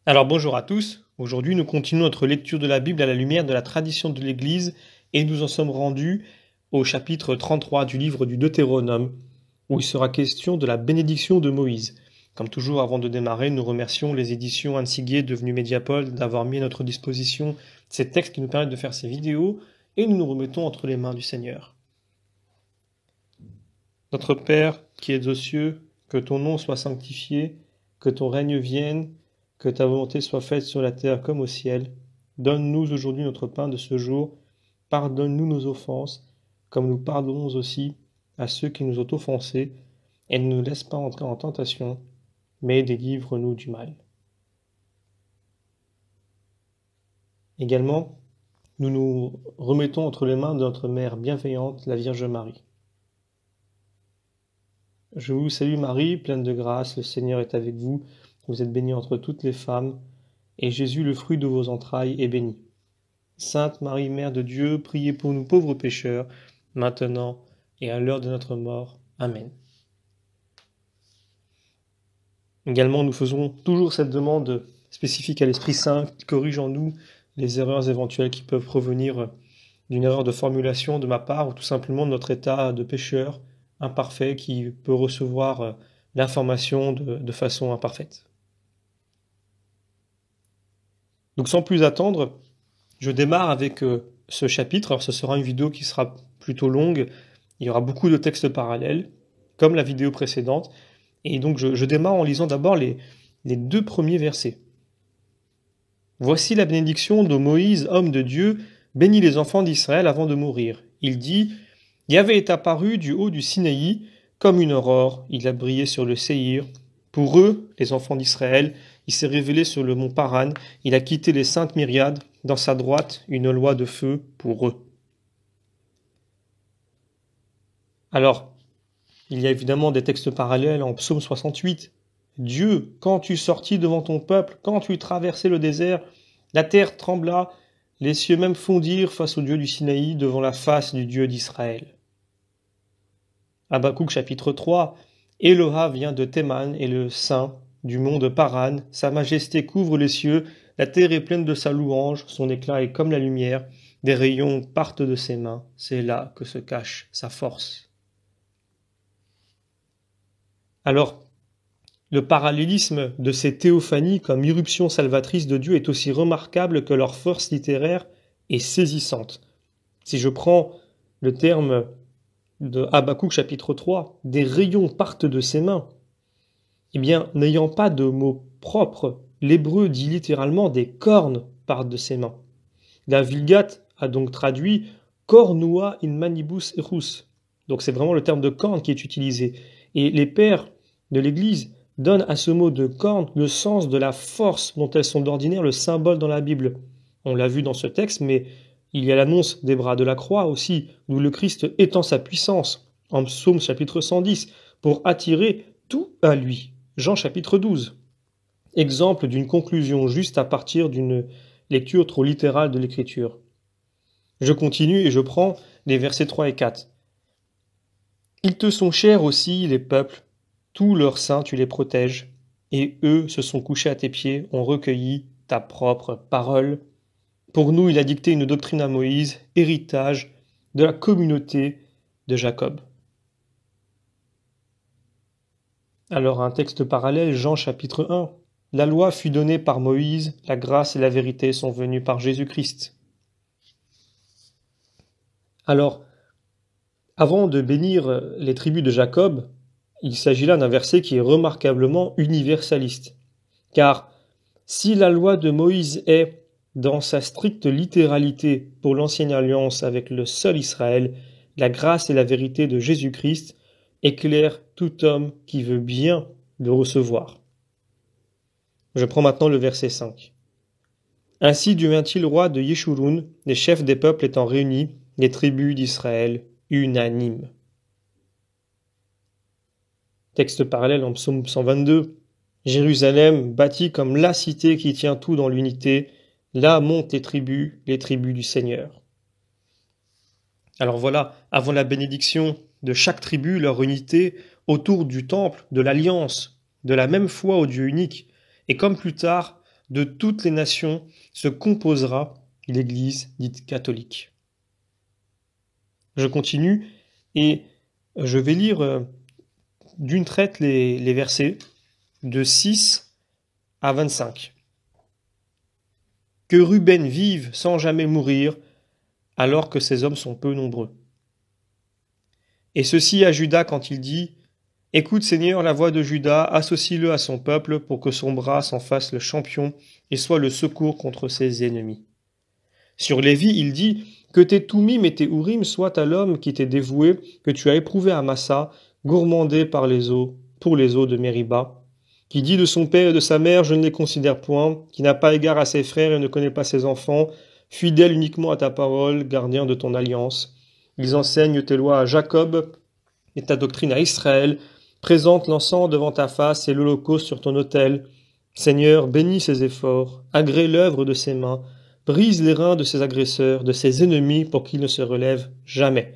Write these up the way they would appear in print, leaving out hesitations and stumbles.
Alors bonjour à tous, aujourd'hui nous continuons notre lecture de la Bible à la lumière de la tradition de l'Église et nous en sommes rendus au chapitre 33 du livre du Deutéronome où il sera question de la bénédiction de Moïse. Comme toujours avant de démarrer, nous remercions les éditions Ansiguier devenues Mediapol d'avoir mis à notre disposition ces textes qui nous permettent de faire ces vidéos et nous nous remettons entre les mains du Seigneur. Notre Père qui es aux cieux, que ton nom soit sanctifié, que ton règne vienne, que ta volonté soit faite sur la terre comme au ciel. Donne-nous aujourd'hui notre pain de ce jour. Pardonne-nous nos offenses, comme nous pardonnons aussi à ceux qui nous ont offensés. Et ne nous laisse pas entrer en tentation, mais délivre-nous du mal. Également, nous nous remettons entre les mains de notre Mère bienveillante, la Vierge Marie. Je vous salue Marie, pleine de grâce, le Seigneur est avec vous. Vous êtes bénie entre toutes les femmes, et Jésus, le fruit de vos entrailles, est béni. Sainte Marie, Mère de Dieu, priez pour nous pauvres pécheurs, maintenant et à l'heure de notre mort. Amen. Également, nous faisons toujours cette demande spécifique à l'Esprit Saint qui corrige en nous les erreurs éventuelles qui peuvent provenir d'une erreur de formulation de ma part ou tout simplement de notre état de pécheur imparfait qui peut recevoir l'information de façon imparfaite. Donc sans plus attendre, je démarre avec ce chapitre. Alors ce sera une vidéo qui sera plutôt longue, il y aura beaucoup de textes parallèles, comme la vidéo précédente, et donc je démarre en lisant d'abord les 2 premiers versets. Voici la bénédiction de Moïse, homme de Dieu, bénit les enfants d'Israël avant de mourir. Il dit, Yahvé est apparu du haut du Sinaï, comme une aurore, il a brillé sur le Séhir. Pour eux, les enfants d'Israël, il s'est révélé sur le mont Paran, il a quitté les saintes myriades, dans sa droite une loi de feu pour eux. Alors, il y a évidemment des textes parallèles en Psaume 68. Dieu, quand tu sortis devant ton peuple, quand tu traversais le désert, la terre trembla, les cieux même fondirent face au Dieu du Sinaï devant la face du Dieu d'Israël. Habakkuk chapitre 3, Eloha vient de Théman et le Saint du mont de Paran, sa majesté couvre les cieux, la terre est pleine de sa louange, son éclat est comme la lumière, des rayons partent de ses mains, c'est là que se cache sa force. Alors, le parallélisme de ces théophanies comme irruption salvatrice de Dieu est aussi remarquable que leur force littéraire est saisissante. Si je prends le terme de Habakkuk chapitre 3, des rayons partent de ses mains, eh bien, n'ayant pas de mot propre, l'hébreu dit littéralement des cornes partent de ses mains. La Vulgate a donc traduit cornua in manibus erus. Donc c'est vraiment le terme de corne qui est utilisé. Et les pères de l'Église donnent à ce mot de corne le sens de la force dont elles sont d'ordinaire le symbole dans la Bible. On l'a vu dans ce texte, mais il y a l'annonce des bras de la croix aussi, où le Christ étend sa puissance, en Psaume chapitre 110, pour attirer tout à lui. Jean chapitre 12. Exemple d'une conclusion juste à partir d'une lecture trop littérale de l'Écriture. Je continue et je prends les versets 3 et 4. Ils te sont chers aussi, les peuples, tous leurs saints tu les protèges, et eux se sont couchés à tes pieds, ont recueilli ta propre parole. Pour nous, il a dicté une doctrine à Moïse, héritage de la communauté de Jacob. Alors un texte parallèle, Jean chapitre 1. La loi fut donnée par Moïse, la grâce et la vérité sont venues par Jésus-Christ. Alors, avant de bénir les tribus de Jacob, il s'agit là d'un verset qui est remarquablement universaliste. Car si la loi de Moïse est, dans sa stricte littéralité pour l'ancienne alliance avec le seul Israël, la grâce et la vérité de Jésus-Christ éclairent tout homme qui veut bien le recevoir. Je prends maintenant le verset 5. Ainsi devint-il roi de Yeshurun, les chefs des peuples étant réunis, les tribus d'Israël unanimes. Texte parallèle en Psaume 122. Jérusalem, bâtie comme la cité qui tient tout dans l'unité, là montent les tribus du Seigneur. Alors voilà, avant la bénédiction de chaque tribu, leur unité, autour du temple, de l'alliance, de la même foi au Dieu unique, et comme plus tard, de toutes les nations se composera l'Église dite catholique. Je continue et je vais lire d'une traite les versets de 6 à 25. Que Ruben vive sans jamais mourir, alors que ces hommes sont peu nombreux. Et ceci à Juda quand il dit « Écoute Seigneur la voix de Juda, associe-le à son peuple pour que son bras s'en fasse le champion et soit le secours contre ses ennemis. » Sur Lévi, il dit « Que tes Toumim et tes Urim soient à l'homme qui t'est dévoué, que tu as éprouvé à Massa, gourmandé par les eaux, pour les eaux de Mériba, qui dit de son père et de sa mère, je ne les considère point, qui n'a pas égard à ses frères et ne connaît pas ses enfants, fidèle uniquement à ta parole, gardien de ton alliance. Ils enseignent tes lois à Jacob et ta doctrine à Israël, présente l'encens devant ta face et l'holocauste sur ton autel. Seigneur, bénis ses efforts, agrée l'œuvre de ses mains, brise les reins de ses agresseurs, de ses ennemis, pour qu'ils ne se relèvent jamais. »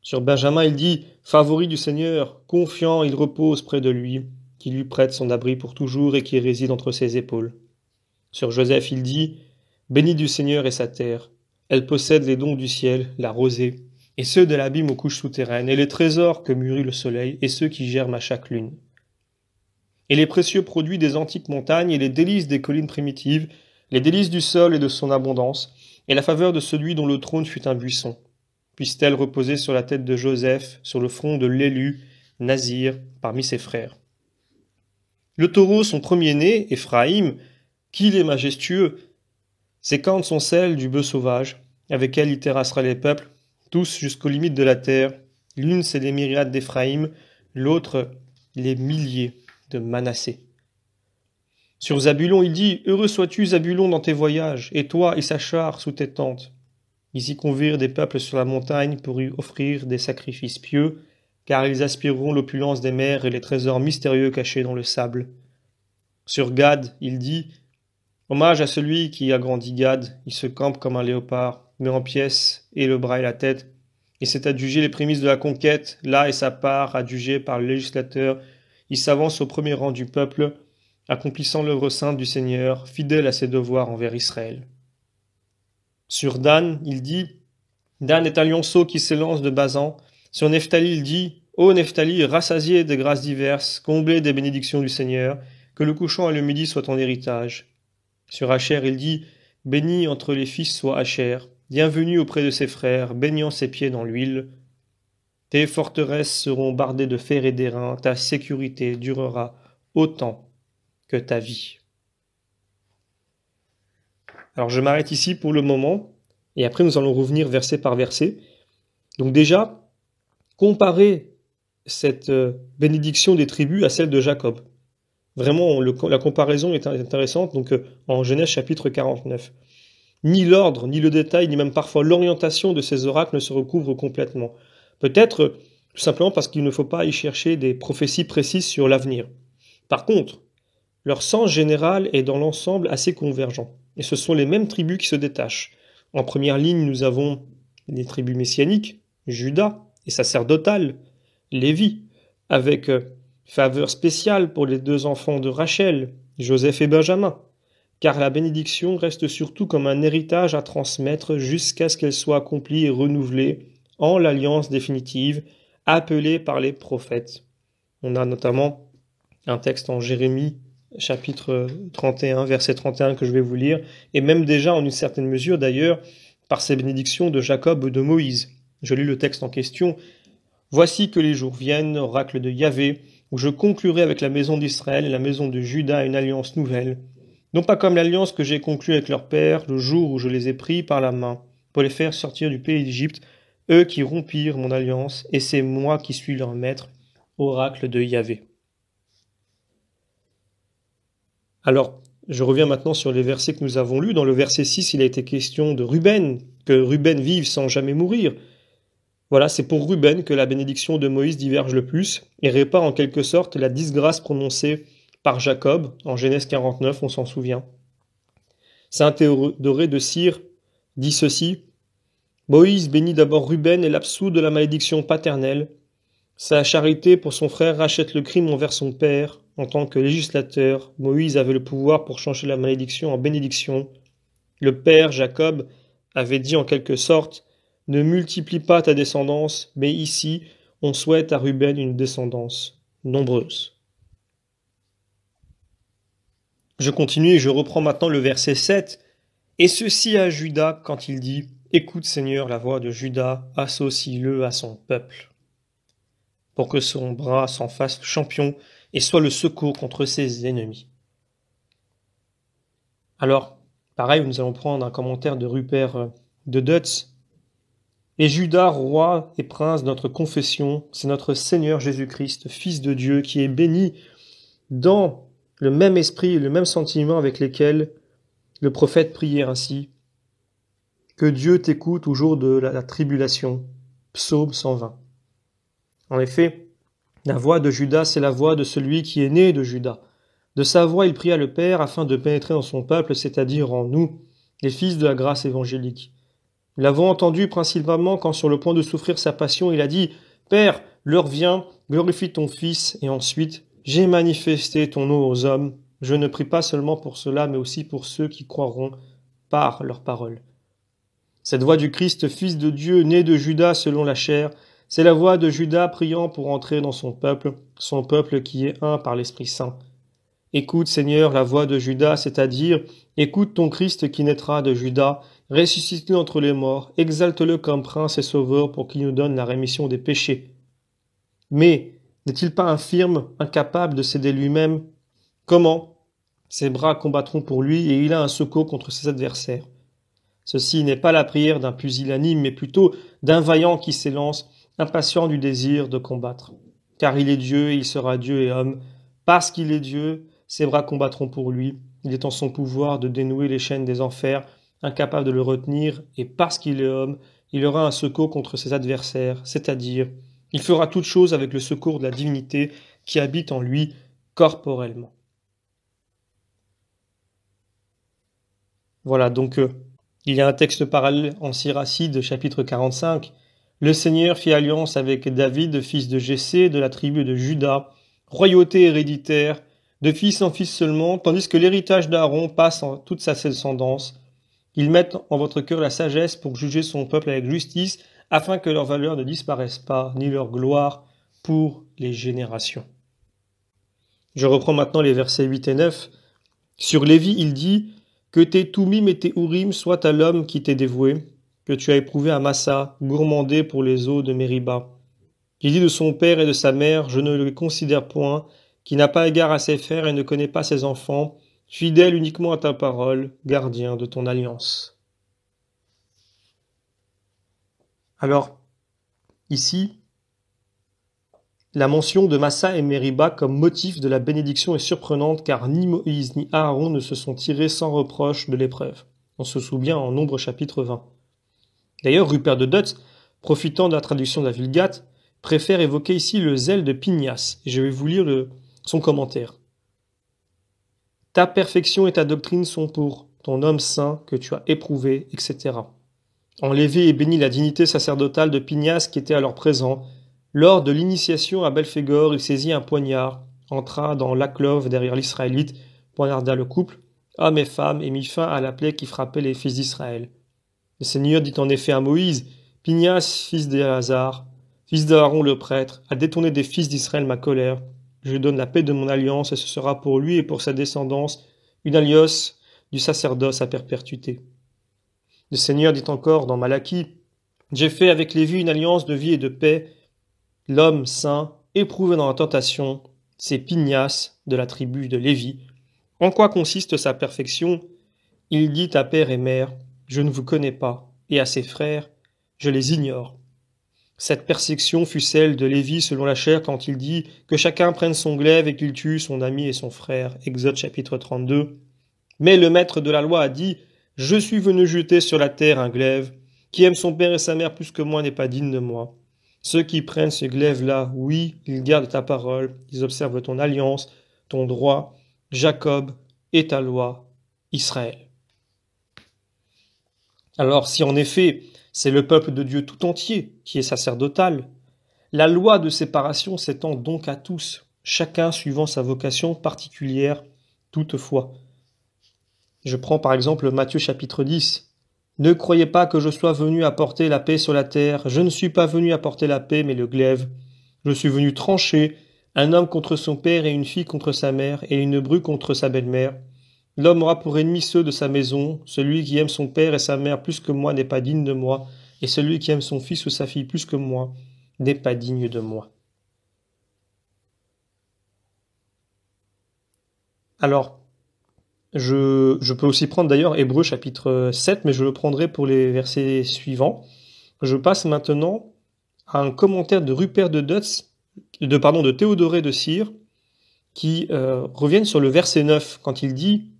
Sur Benjamin, il dit « Favori du Seigneur, confiant, il repose près de lui, qui lui prête son abri pour toujours et qui réside entre ses épaules. » Sur Joseph, il dit « Béni du Seigneur est sa terre. Elle possède les dons du ciel, la rosée, et ceux de l'abîme aux couches souterraines, et les trésors que mûrit le soleil, et ceux qui germent à chaque lune. Et les précieux produits des antiques montagnes, et les délices des collines primitives, les délices du sol et de son abondance, et la faveur de celui dont le trône fut un buisson. Puisse-t-elle reposer sur la tête de Joseph, sur le front de l'élu, Nazir, parmi ses frères. Le taureau, son premier-né, Éphraïm, qu'il est majestueux. Ses cornes sont celles du bœuf sauvage, avec elle il terrassera les peuples, tous jusqu'aux limites de la terre. L'une c'est les myriades d'Éphraïm, l'autre les milliers de Manassé. Sur Zabulon il dit « Heureux sois-tu Zabulon dans tes voyages, et toi Issachar sous tes tentes. Ils y convirent des peuples sur la montagne pour y offrir des sacrifices pieux, car ils aspireront l'opulence des mers et les trésors mystérieux cachés dans le sable. » Sur Gad il dit « Hommage à celui qui agrandit Gad, il se campe comme un léopard, met en pièces et le bras et la tête, et s'est adjugé les prémices de la conquête, là est sa part, adjugée par le législateur, il s'avance au premier rang du peuple, accomplissant l'œuvre sainte du Seigneur, fidèle à ses devoirs envers Israël. » Sur Dan, il dit « Dan est un lionceau qui s'élance de Basan. » Sur Nephtali, il dit « Ô Nephtali, rassasié des grâces diverses, comblé des bénédictions du Seigneur, que le couchant et le midi soient ton héritage. » Sur Asher, il dit « Béni entre les fils soit Asher, bienvenu auprès de ses frères, baignant ses pieds dans l'huile. Tes forteresses seront bardées de fer et d'airain, ta sécurité durera autant que ta vie. » Alors je m'arrête ici pour le moment, et après nous allons revenir verset par verset. Donc déjà, comparer cette bénédiction des tribus à celle de Jacob. Vraiment, la comparaison est intéressante, donc en Genèse chapitre 49. Ni l'ordre, ni le détail, ni même parfois l'orientation de ces oracles ne se recouvrent complètement. Peut-être tout simplement parce qu'il ne faut pas y chercher des prophéties précises sur l'avenir. Par contre, leur sens général est dans l'ensemble assez convergent. Et ce sont les mêmes tribus qui se détachent. En première ligne, nous avons les tribus messianiques, Juda et sacerdotales, Lévi, avec faveur spéciale pour les deux enfants de Rachel, Joseph et Benjamin, car la bénédiction reste surtout comme un héritage à transmettre jusqu'à ce qu'elle soit accomplie et renouvelée en l'alliance définitive, appelée par les prophètes. On a notamment un texte en Jérémie, chapitre 31, verset 31 que je vais vous lire, et même déjà en une certaine mesure d'ailleurs par ces bénédictions de Jacob ou de Moïse. Je lis le texte en question. « Voici que les jours viennent, oracle de Yahvé, où je conclurai avec la maison d'Israël et la maison de Juda une alliance nouvelle, non pas comme l'alliance que j'ai conclue avec leur père le jour où je les ai pris par la main, pour les faire sortir du pays d'Égypte, eux qui rompirent mon alliance, et c'est moi qui suis leur maître, oracle de Yahvé. » Alors, je reviens maintenant sur les versets que nous avons lus. Dans le verset 6, il a été question de Ruben, que Ruben vive sans jamais mourir. Voilà, c'est pour Ruben que la bénédiction de Moïse diverge le plus et répare en quelque sorte la disgrâce prononcée par Jacob en Genèse 49, on s'en souvient. Saint Théodoré de Cire dit ceci : Moïse bénit d'abord Ruben et l'absout de la malédiction paternelle. Sa charité pour son frère rachète le crime envers son père, en tant que législateur, Moïse avait le pouvoir pour changer la malédiction en bénédiction. Le père Jacob avait dit en quelque sorte « Ne multiplie pas ta descendance, mais ici, on souhaite à Ruben une descendance nombreuse. » Je continue et je reprends maintenant le verset 7. « Et ceci à Juda quand il dit « Écoute Seigneur la voix de Juda, associe-le à son peuple. » pour que son bras s'en fasse champion et soit le secours contre ses ennemis. Alors, pareil, nous allons prendre un commentaire de Rupert de Dutz. Et Judas, roi et prince de notre confession, c'est notre Seigneur Jésus-Christ, Fils de Dieu, qui est béni dans le même esprit et le même sentiment avec lesquels le prophète priait ainsi. Que Dieu t'écoute au jour de la tribulation. Psaume 120. En effet, la voix de Judas, c'est la voix de celui qui est né de Judas. De sa voix, il pria le Père afin de pénétrer dans son peuple, c'est-à-dire en nous, les fils de la grâce évangélique. Nous l'avons entendu principalement quand, sur le point de souffrir sa passion, il a dit « Père, l'heure vient, glorifie ton Fils, et ensuite, j'ai manifesté ton nom aux hommes. Je ne prie pas seulement pour cela, mais aussi pour ceux qui croiront par leur parole. » Cette voix du Christ, Fils de Dieu, né de Judas selon la chair, c'est la voix de Judas priant pour entrer dans son peuple qui est un par l'Esprit Saint. Écoute, Seigneur, la voix de Judas, c'est-à-dire, écoute ton Christ qui naîtra de Judas, ressuscite-le entre les morts, exalte-le comme prince et sauveur pour qu'il nous donne la rémission des péchés. Mais n'est-il pas infirme, incapable de s'aider lui-même? Comment? Ses bras combattront pour lui et il a un secours contre ses adversaires. Ceci n'est pas la prière d'un pusillanime, mais plutôt d'un vaillant qui s'élance, impatient du désir de combattre. Car il est Dieu et il sera Dieu et homme. Parce qu'il est Dieu, ses bras combattront pour lui. Il est en son pouvoir de dénouer les chaînes des enfers, incapable de le retenir, et parce qu'il est homme, il aura un secours contre ses adversaires, c'est-à-dire, il fera toute chose avec le secours de la divinité qui habite en lui corporellement. Voilà, donc il y a un texte parallèle en Siracide, chapitre 45. Le Seigneur fit alliance avec David, fils de Jessé, de la tribu de Juda, royauté héréditaire, de fils en fils seulement, tandis que l'héritage d'Aaron passe en toute sa descendance. Ils mettent en votre cœur la sagesse pour juger son peuple avec justice, afin que leur valeur ne disparaisse pas, ni leur gloire pour les générations. Je reprends maintenant les versets 8 et 9. Sur Lévi, il dit « Que tes Toumim et tes Urim soient à l'homme qui t'est dévoué, que tu as éprouvé à Massa, gourmandé pour les eaux de Mériba. Qui dit de son père et de sa mère, je ne le considère point, qui n'a pas égard à ses frères et ne connaît pas ses enfants, fidèle uniquement à ta parole, gardien de ton alliance. » Alors, ici, la mention de Massa et Mériba comme motif de la bénédiction est surprenante car ni Moïse ni Aaron ne se sont tirés sans reproche de l'épreuve. On se souvient en Nombre chapitre 20. D'ailleurs, Rupert de Dutz, profitant de la traduction de la Vulgate, préfère évoquer ici le zèle de Pinias, et je vais vous lire son commentaire. « Ta perfection et ta doctrine sont pour ton homme saint que tu as éprouvé, etc. » Enlevé et béni la dignité sacerdotale de Pinias qui était alors présent. Lors de l'initiation à Belphégor, il saisit un poignard, entra dans l'alcôve derrière l'Israélite, poignarda le couple, hommes et femmes, et mit fin à la plaie qui frappait les fils d'Israël. Le Seigneur dit en effet à Moïse, « Pinias, fils d'Éléazar, fils d'Aaron le prêtre, a détourné des fils d'Israël ma colère. Je lui donne la paix de mon alliance, et ce sera pour lui et pour sa descendance une alliance du sacerdoce à perpétuité. » Le Seigneur dit encore dans Malachie, « J'ai fait avec Lévi une alliance de vie et de paix. L'homme saint, éprouvé dans la tentation, c'est Pinias de la tribu de Lévi. En quoi consiste sa perfection? Il dit à père et mère, je ne vous connais pas, et à ses frères, je les ignore. Cette persécution fut celle de Lévi selon la chair quand il dit que chacun prenne son glaive et qu'il tue son ami et son frère. Exode chapitre 32. Mais le maître de la loi a dit, je suis venu jeter sur la terre un glaive. Qui aime son père et sa mère plus que moi n'est pas digne de moi. Ceux qui prennent ce glaive-là, oui, ils gardent ta parole, ils observent ton alliance, ton droit, Jacob et ta loi, Israël. » Alors si en effet c'est le peuple de Dieu tout entier qui est sacerdotal, la loi de séparation s'étend donc à tous. chacun suivant sa vocation particulière toutefois. Je prends par exemple Matthieu chapitre 10. Ne croyez pas que je sois venu apporter la paix sur la terre. Je ne suis pas venu apporter la paix, mais le glaive. Je suis venu trancher, un homme contre son père et une fille contre sa mère et une bru contre sa belle-mère. L'homme aura pour ennemis ceux de sa maison. Celui qui aime son père et sa mère plus que moi n'est pas digne de moi, et celui qui aime son fils ou sa fille plus que moi n'est pas digne de moi. Alors, je peux aussi prendre d'ailleurs Hébreux chapitre 7, mais je le prendrai pour les versets suivants. Je passe maintenant à un commentaire de Rupert de Théodoré de Cire, qui reviennent sur le verset 9, quand il dit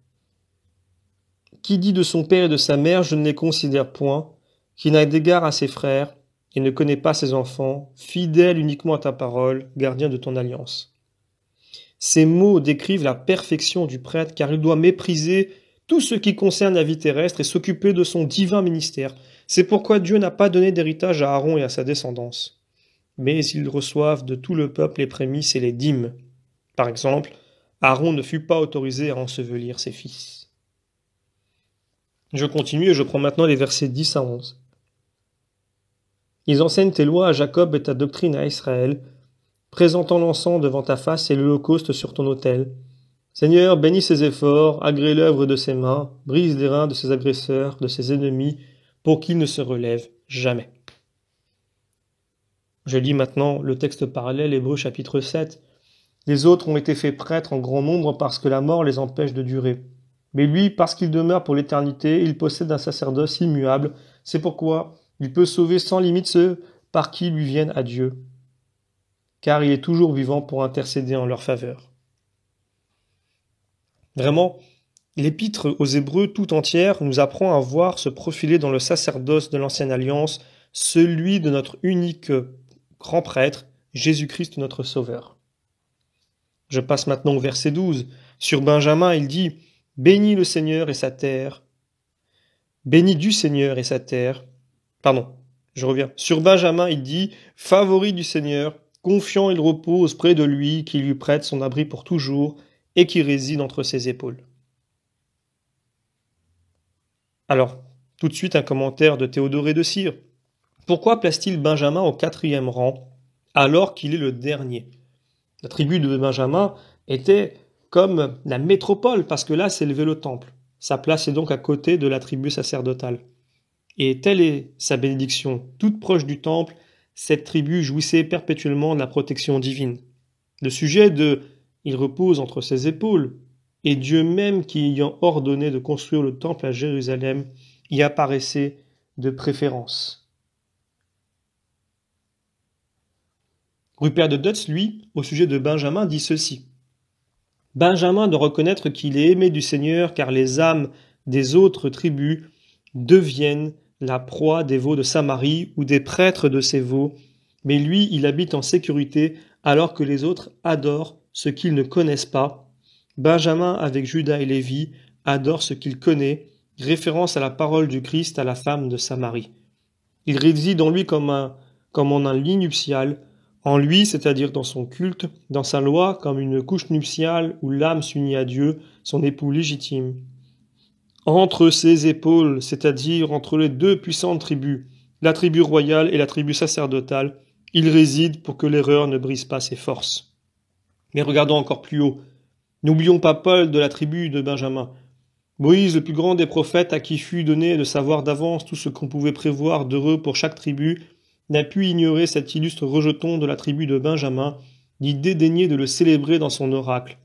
« Qui dit de son père et de sa mère, je ne les considère point, qui n'a d'égard à ses frères, et ne connaît pas ses enfants, fidèle uniquement à ta parole, gardien de ton alliance. » Ces mots décrivent la perfection du prêtre, car il doit mépriser tout ce qui concerne la vie terrestre et s'occuper de son divin ministère. C'est pourquoi Dieu n'a pas donné d'héritage à Aaron et à sa descendance. Mais ils reçoivent de tout le peuple les prémices et les dîmes. Par exemple, Aaron ne fut pas autorisé à ensevelir ses fils. Je continue et je prends maintenant les versets 10 à 11. Ils enseignent tes lois à Jacob et ta doctrine à Israël, présentant l'encens devant ta face et l'holocauste sur ton autel. Seigneur, bénis ses efforts, agrée l'œuvre de ses mains, brise les reins de ses agresseurs, de ses ennemis, pour qu'ils ne se relèvent jamais. Je lis maintenant le texte parallèle, Hébreux chapitre 7. Les autres ont été faits prêtres en grand nombre parce que la mort les empêche de durer. Mais lui, parce qu'il demeure pour l'éternité, il possède un sacerdoce immuable. C'est pourquoi il peut sauver sans limite ceux par qui lui viennent à Dieu, car il est toujours vivant pour intercéder en leur faveur. Vraiment, l'épître aux Hébreux tout entière nous apprend à voir se profiler dans le sacerdoce de l'ancienne alliance celui de notre unique grand prêtre, Jésus-Christ notre Sauveur. Je passe maintenant au verset 12. Sur Benjamin, il dit « Bénis le Seigneur et sa terre. Bénis du Seigneur et sa terre. » Pardon, je reviens. Sur Benjamin, il dit « Favori du Seigneur, confiant il repose près de lui, qui lui prête son abri pour toujours et qui réside entre ses épaules. » Alors, tout de suite un commentaire de Théodoré de Cire. Pourquoi place-t-il Benjamin au 4e rang alors qu'il est le dernier ? La tribu de Benjamin était comme la métropole, parce que là s'élevait le temple. Sa place est donc à côté de la tribu sacerdotale. Et telle est sa bénédiction, toute proche du temple, cette tribu jouissait perpétuellement de la protection divine. Le sujet de « il repose entre ses épaules » et Dieu même qui ayant ordonné de construire le temple à Jérusalem y apparaissait de préférence. Rupert de Dutz, lui, au sujet de Benjamin, dit ceci. Benjamin doit reconnaître qu'il est aimé du Seigneur car les âmes des autres tribus deviennent la proie des veaux de Samarie ou des prêtres de ces veaux, mais lui, il habite en sécurité alors que les autres adorent ce qu'ils ne connaissent pas. Benjamin, avec Judas et Lévi, adore ce qu'il connaît, référence à la parole du Christ à la femme de Samarie. Il réside en lui comme en un lit nuptial, en lui, c'est-à-dire dans son culte, dans sa loi, comme une couche nuptiale où l'âme s'unit à Dieu, son époux légitime. Entre ses épaules, c'est-à-dire entre les deux puissantes tribus, la tribu royale et la tribu sacerdotale, il réside pour que l'erreur ne brise pas ses forces. Mais regardons encore plus haut. N'oublions pas Paul de la tribu de Benjamin. Moïse, le plus grand des prophètes, à qui fut donné de savoir d'avance tout ce qu'on pouvait prévoir d'heureux pour chaque tribu, n'a pu ignorer cet illustre rejeton de la tribu de Benjamin, ni dédaigner de le célébrer dans son oracle.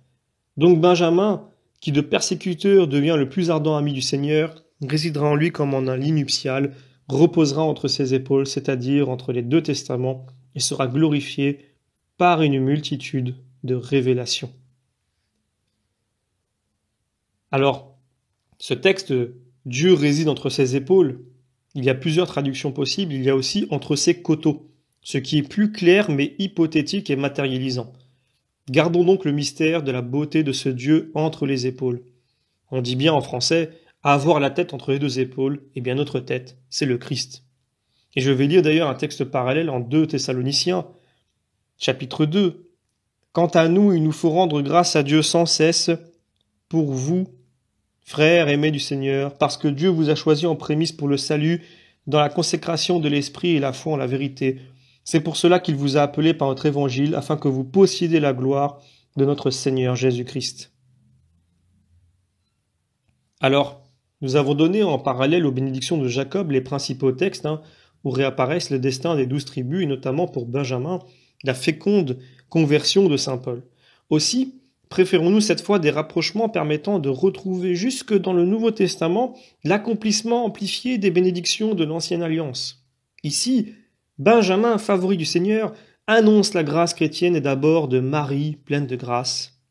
Donc Benjamin, qui de persécuteur devient le plus ardent ami du Seigneur, résidera en lui comme en un lit nuptial, reposera entre ses épaules, c'est-à-dire entre les deux testaments, et sera glorifié par une multitude de révélations. Alors, ce texte « Dieu réside entre ses épaules », il y a plusieurs traductions possibles, il y a aussi « entre ses coteaux », ce qui est plus clair mais hypothétique et matérialisant. Gardons donc le mystère de la beauté de ce Dieu entre les épaules. On dit bien en français « avoir la tête entre les deux épaules », et bien notre tête, c'est le Christ. Et je vais lire d'ailleurs un texte parallèle en 2 Thessaloniciens, chapitre 2. Quant à nous, il nous faut rendre grâce à Dieu sans cesse pour vous, frères aimés du Seigneur, parce que Dieu vous a choisi en prémisse pour le salut, dans la consécration de l'esprit et la foi en la vérité. C'est pour cela qu'il vous a appelé par notre évangile, afin que vous possédiez la gloire de notre Seigneur Jésus-Christ. Alors, nous avons donné en parallèle aux bénédictions de Jacob les principaux textes où réapparaissent le destin des 12 tribus, et notamment pour Benjamin, la féconde conversion de saint Paul. Aussi, préférons-nous cette fois des rapprochements permettant de retrouver jusque dans le Nouveau Testament l'accomplissement amplifié des bénédictions de l'Ancienne Alliance. Ici, Benjamin, favori du Seigneur, annonce la grâce chrétienne et d'abord de Marie, pleine de grâce,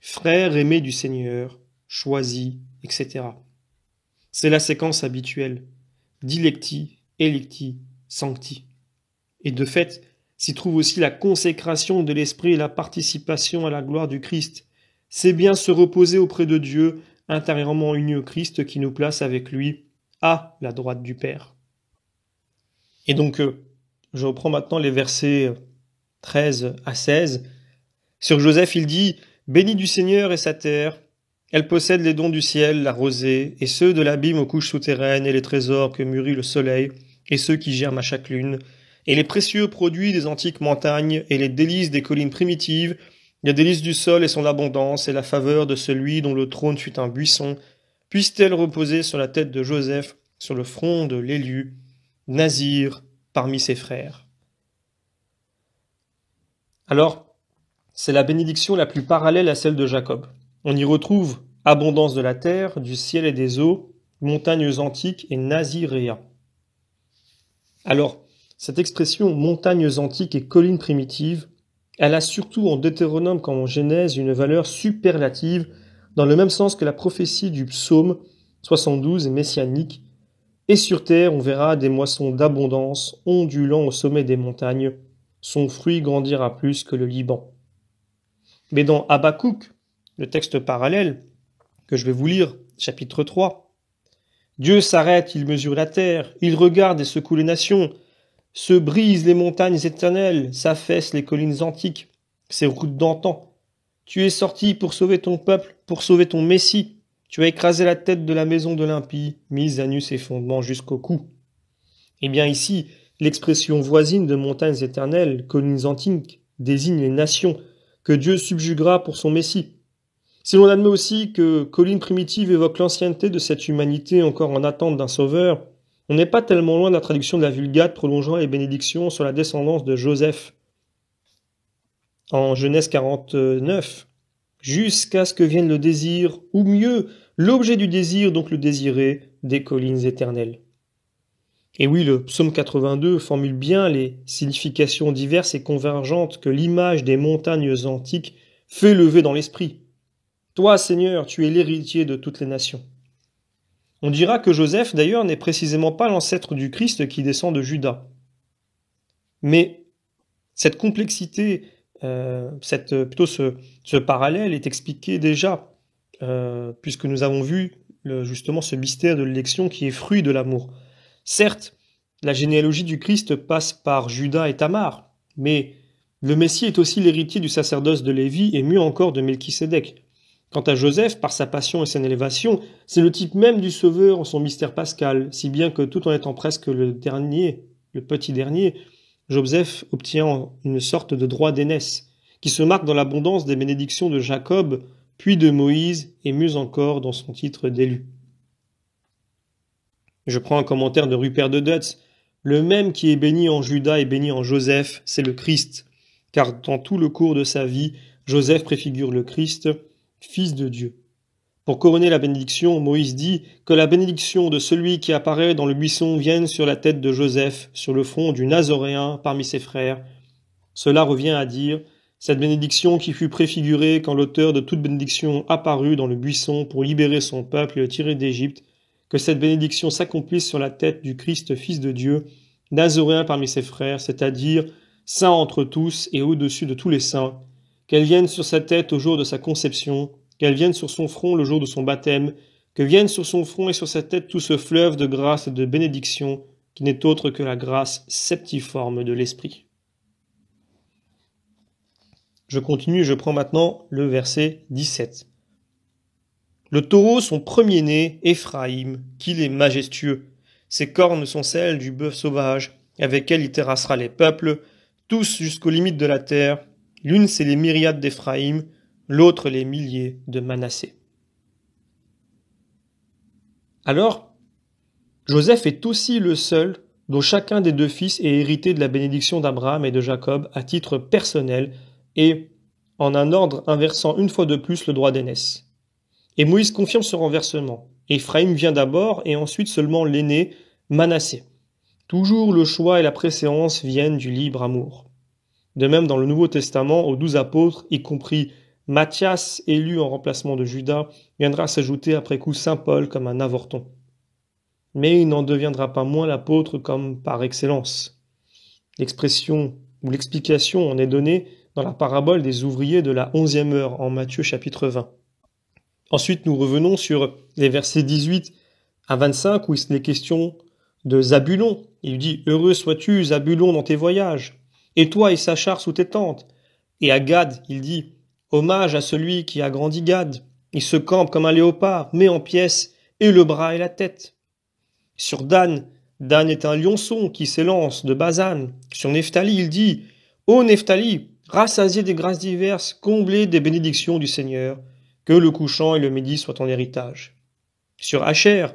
frère aimé du Seigneur, choisi, etc. C'est la séquence habituelle, dilecti, electi, sancti. Et de fait, s'y trouve aussi la consécration de l'esprit et la participation à la gloire du Christ. C'est bien se reposer auprès de Dieu, intérieurement uni au Christ, qui nous place avec lui à la droite du Père. Et donc, je reprends maintenant les versets 13 à 16. Sur Joseph, il dit « Béni du Seigneur est sa terre, elle possède les dons du ciel, la rosée, et ceux de l'abîme aux couches souterraines, et les trésors que mûrit le soleil, et ceux qui germent à chaque lune, et les précieux produits des antiques montagnes, et les délices des collines primitives, les délices du sol et son abondance, et la faveur de celui dont le trône fut un buisson, puissent-elles reposer sur la tête de Joseph, sur le front de l'élu, Nazir parmi ses frères. » Alors, c'est la bénédiction la plus parallèle à celle de Jacob. On y retrouve abondance de la terre, du ciel et des eaux, montagnes antiques et naziréa. Alors, cette expression montagnes antiques et collines primitives, elle a surtout en Deutéronome comme en Genèse une valeur superlative, dans le même sens que la prophétie du psaume 72 messianique. Et sur terre, on verra des moissons d'abondance, ondulant au sommet des montagnes. Son fruit grandira plus que le Liban. Mais dans Habakkuk, le texte parallèle, que je vais vous lire, chapitre 3, Dieu s'arrête, il mesure la terre, il regarde et secoue les nations, se brise les montagnes éternelles, s'affaissent les collines antiques, ces routes d'antan. Tu es sorti pour sauver ton peuple, pour sauver ton Messie. Tu as écrasé la tête de la maison de l'impie, mise à nu ses fondements jusqu'au cou. Eh bien ici, l'expression voisine de montagnes éternelles, collines antiques, désigne les nations que Dieu subjuguera pour son Messie. Si l'on admet aussi que collines primitives évoque l'ancienneté de cette humanité encore en attente d'un sauveur, on n'est pas tellement loin de la traduction de la Vulgate prolongeant les bénédictions sur la descendance de Joseph. En Genèse 49, jusqu'à ce que vienne le désir, ou mieux, l'objet du désir, donc le désiré, des collines éternelles. Et oui, le psaume 82 formule bien les significations diverses et convergentes que l'image des montagnes antiques fait lever dans l'esprit. Toi, Seigneur, tu es l'héritier de toutes les nations. On dira que Joseph, d'ailleurs, n'est précisément pas l'ancêtre du Christ qui descend de Juda. Mais cette complexité, ce parallèle est expliqué déjà, puisque nous avons vu justement ce mystère de l'élection qui est fruit de l'amour. Certes, la généalogie du Christ passe par Juda et Tamar, mais le Messie est aussi l'héritier du sacerdoce de Lévi et mieux encore de Melchisédek. Quant à Joseph, par sa passion et son élévation, c'est le type même du Sauveur en son mystère pascal, si bien que tout en étant presque le petit dernier, Joseph obtient une sorte de droit d'aînesse, qui se marque dans l'abondance des bénédictions de Jacob, puis de Moïse, et mieux encore dans son titre d'élu. Je prends un commentaire de Rupert de Dutz. Le même qui est béni en Juda et béni en Joseph, c'est le Christ, car dans tout le cours de sa vie, Joseph préfigure le Christ, Fils de Dieu. Pour couronner la bénédiction, Moïse dit que la bénédiction de celui qui apparaît dans le buisson vienne sur la tête de Joseph, sur le front du Nazoréen parmi ses frères. Cela revient à dire cette bénédiction qui fut préfigurée quand l'auteur de toute bénédiction apparut dans le buisson pour libérer son peuple et le tirer d'Égypte, que cette bénédiction s'accomplisse sur la tête du Christ Fils de Dieu, Nazoréen parmi ses frères, c'est-à-dire saint entre tous et au-dessus de tous les saints, qu'elle vienne sur sa tête au jour de sa conception, qu'elle vienne sur son front le jour de son baptême, que vienne sur son front et sur sa tête tout ce fleuve de grâce et de bénédiction qui n'est autre que la grâce septiforme de l'Esprit. Je continue, je prends maintenant le verset 17. Le taureau, son premier-né, Éphraïm, qu'il est majestueux. Ses cornes sont celles du bœuf sauvage, avec elle il terrassera les peuples, tous jusqu'aux limites de la terre. L'une c'est les myriades d'Éphraïm, l'autre les milliers de Manassé. Alors, Joseph est aussi le seul dont chacun des deux fils est hérité de la bénédiction d'Abraham et de Jacob à titre personnel et en un ordre inversant une fois de plus le droit d'aînesse. Et Moïse confirme ce renversement. Éphraïm vient d'abord et ensuite seulement l'aîné, Manassé. Toujours le choix et la préséance viennent du libre amour. De même dans le Nouveau Testament, aux 12 apôtres, y compris Matthias, élu en remplacement de Judas, viendra s'ajouter après coup Saint Paul comme un avorton. Mais il n'en deviendra pas moins l'apôtre comme par excellence. L'expression ou l'explication en est donnée dans la parabole des ouvriers de la 11e heure en Matthieu chapitre 20. Ensuite, nous revenons sur les versets 18 à 25 où il est question de Zabulon. Il dit « Heureux sois-tu, Zabulon, dans tes voyages, et toi, Issachar, sous tes tentes. » Et à Gad, il dit « Hommage à celui qui a grandi Gad. Il se campe comme un léopard, met en pièces, et le bras et la tête. » Sur Dan, Dan est un lionçon qui s'élance de Basan. Sur Nephtali, il dit « Ô Nephtali, rassasié des grâces diverses, comblé des bénédictions du Seigneur, que le couchant et le midi soient ton héritage. » Sur Asher,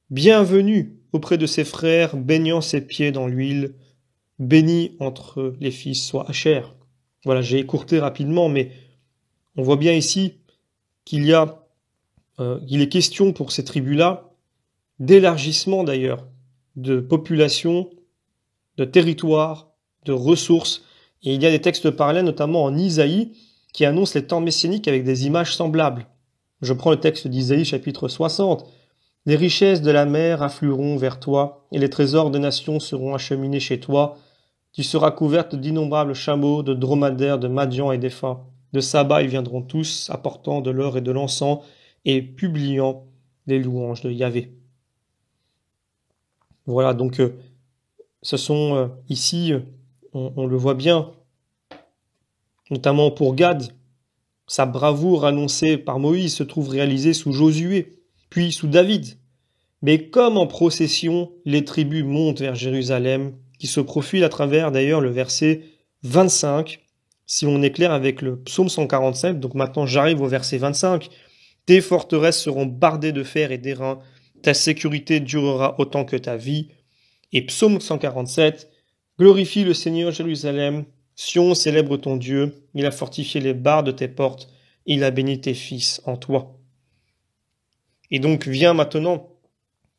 bienvenue auprès de ses frères, baignant ses pieds dans l'huile, béni entre les fils soit Asher. Voilà, j'ai écourté rapidement, mais on voit bien ici qu'il est question pour ces tribus-là d'élargissement d'ailleurs, de population, de territoire, de ressources. Et il y a des textes parallèles, notamment en Isaïe, qui annoncent les temps messianiques avec des images semblables. Je prends le texte d'Isaïe chapitre 60. « Les richesses de la mer afflueront vers toi, et les trésors des nations seront acheminés chez toi. Tu seras couverte d'innombrables chameaux, de dromadaires, de Madian et d'Épha. De Saba ils viendront tous, apportant de l'or et de l'encens, et publiant les louanges de Yahvé. » Voilà, donc ce sont ici, on le voit bien, notamment pour Gad, sa bravoure annoncée par Moïse se trouve réalisée sous Josué, puis sous David. Mais comme en procession, les tribus montent vers Jérusalem, qui se profile à travers d'ailleurs le verset 25, si on est clair avec le psaume 147, donc maintenant j'arrive au verset 25, « Tes forteresses seront bardées de fer et d'airain, ta sécurité durera autant que ta vie. » Et psaume 147, « Glorifie le Seigneur Jérusalem, Sion célèbre ton Dieu, il a fortifié les barres de tes portes, il a béni tes fils en toi. » Et donc vient maintenant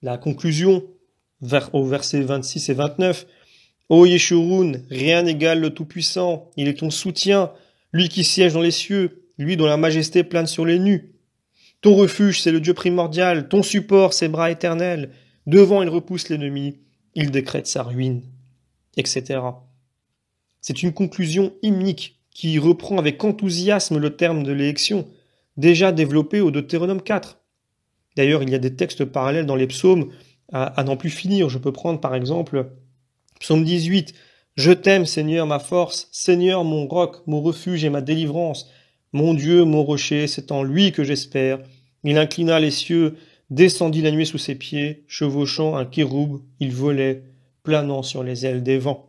la conclusion au verset 26 et 29. « Ô Yeshurun, rien n'égale le Tout-Puissant, il est ton soutien, lui qui siège dans les cieux, lui dont la majesté plane sur les nus. Ton refuge, c'est le Dieu primordial, ton support, ses bras éternels. Devant, il repousse l'ennemi, il décrète sa ruine, etc. » C'est une conclusion hymnique qui reprend avec enthousiasme le terme de l'élection, déjà développé au Deutéronome 4. D'ailleurs, il y a des textes parallèles dans les psaumes à n'en plus finir. Je peux prendre par exemple psaume 18. « Je t'aime, Seigneur, ma force, Seigneur, mon roc, mon refuge et ma délivrance. Mon Dieu, mon rocher, c'est en lui que j'espère. Il inclina les cieux, descendit la nuit sous ses pieds, chevauchant un kéroub, il volait, planant sur les ailes des vents. »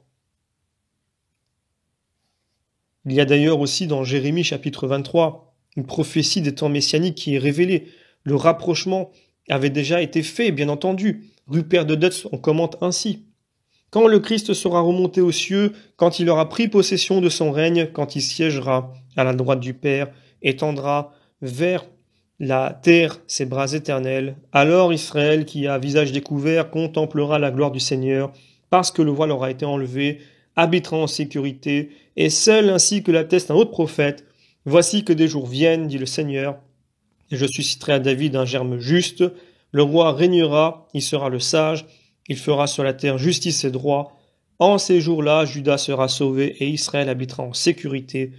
Il y a d'ailleurs aussi dans Jérémie chapitre 23 une prophétie des temps messianiques qui est révélée. Le rapprochement avait déjà été fait, bien entendu. Rupert de Deutz en commente ainsi. « Quand le Christ sera remonté aux cieux, quand il aura pris possession de son règne, quand il siégera à la droite du Père, étendra vers la terre ses bras éternels, alors Israël, qui a visage découvert, contemplera la gloire du Seigneur, parce que le voile aura été enlevé, habitera en sécurité, et seul ainsi que l'atteste un autre prophète, voici que des jours viennent, dit le Seigneur, et je susciterai à David un germe juste, le roi régnera, il sera le sage, il fera sur la terre justice et droit. En ces jours-là, Juda sera sauvé et Israël habitera en sécurité.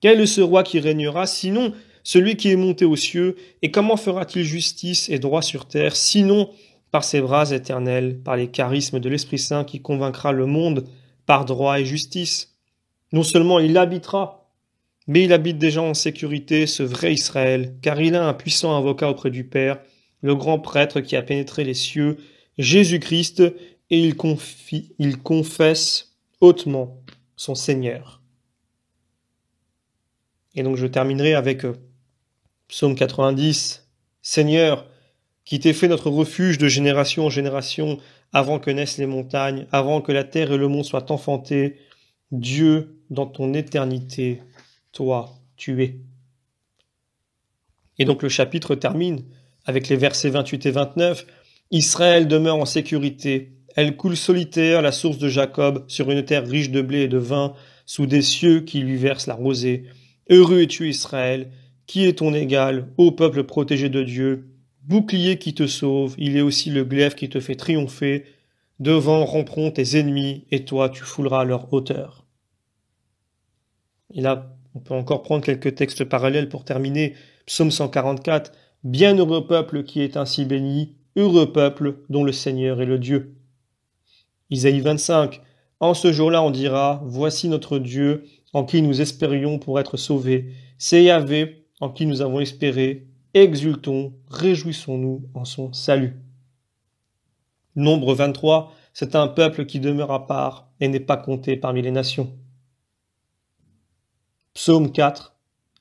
Quel est ce roi qui régnera, sinon celui qui est monté aux cieux, et comment fera-t-il justice et droit sur terre, sinon par ses bras éternels, par les charismes de l'Esprit Saint qui convaincra le monde par droit et justice. Non seulement il habitera, Mais il habite déjà en sécurité, ce vrai Israël, car il a un puissant avocat auprès du Père, le grand prêtre qui a pénétré les cieux, Jésus-Christ, et il confesse hautement son Seigneur. Et donc je terminerai avec Psaume 90. Seigneur, qui t'es fait notre refuge de génération en génération, avant que naissent les montagnes, avant que la terre et le monde soient enfantés, Dieu, dans ton éternité, toi, tu es. Et donc le chapitre termine avec les versets 28 et 29. Israël demeure en sécurité. Elle coule solitaire, la source de Jacob, sur une terre riche de blé et de vin, sous des cieux qui lui versent la rosée. Heureux es-tu, Israël, qui est ton égal, ô peuple protégé de Dieu, bouclier qui te sauve, il est aussi le glaive qui te fait triompher. Devant ramperont tes ennemis, et toi tu fouleras leur hauteur. Et là, on peut encore prendre quelques textes parallèles pour terminer. Psaume 144. Bienheureux peuple qui est ainsi béni, heureux peuple dont le Seigneur est le Dieu. Isaïe 25. En ce jour-là, on dira, voici notre Dieu, en qui nous espérions pour être sauvés. C'est Yahvé, en qui nous avons espéré. Exultons, réjouissons-nous en son salut. Nombre 23. C'est un peuple qui demeure à part et n'est pas compté parmi les nations. Psaume 4.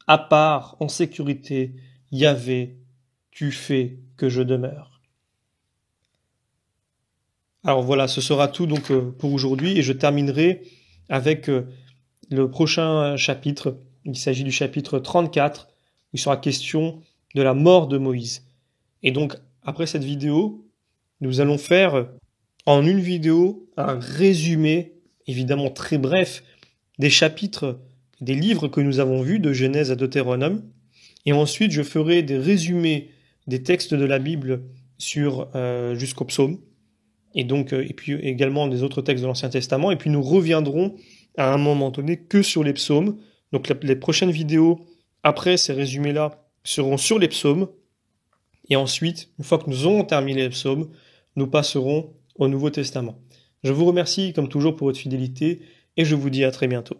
À part, en sécurité, Yahvé, tu fais que je demeure. Alors voilà, ce sera tout donc pour aujourd'hui et je terminerai avec le prochain chapitre. Il s'agit du chapitre 34 où il sera question de la mort de Moïse. Et donc après cette vidéo, nous allons faire en une vidéo un résumé, évidemment très bref, des chapitres, des livres que nous avons vus de Genèse à Deutéronome. Et ensuite, je ferai des résumés des textes de la Bible jusqu'au psaume. Et donc, et puis également des autres textes de l'Ancien Testament. Et puis nous reviendrons à un moment donné que sur les psaumes. Donc les prochaines vidéos après ces résumés-là seront sur les psaumes. Et ensuite, une fois que nous aurons terminé les psaumes, nous passerons au Nouveau Testament. Je vous remercie comme toujours pour votre fidélité et je vous dis à très bientôt.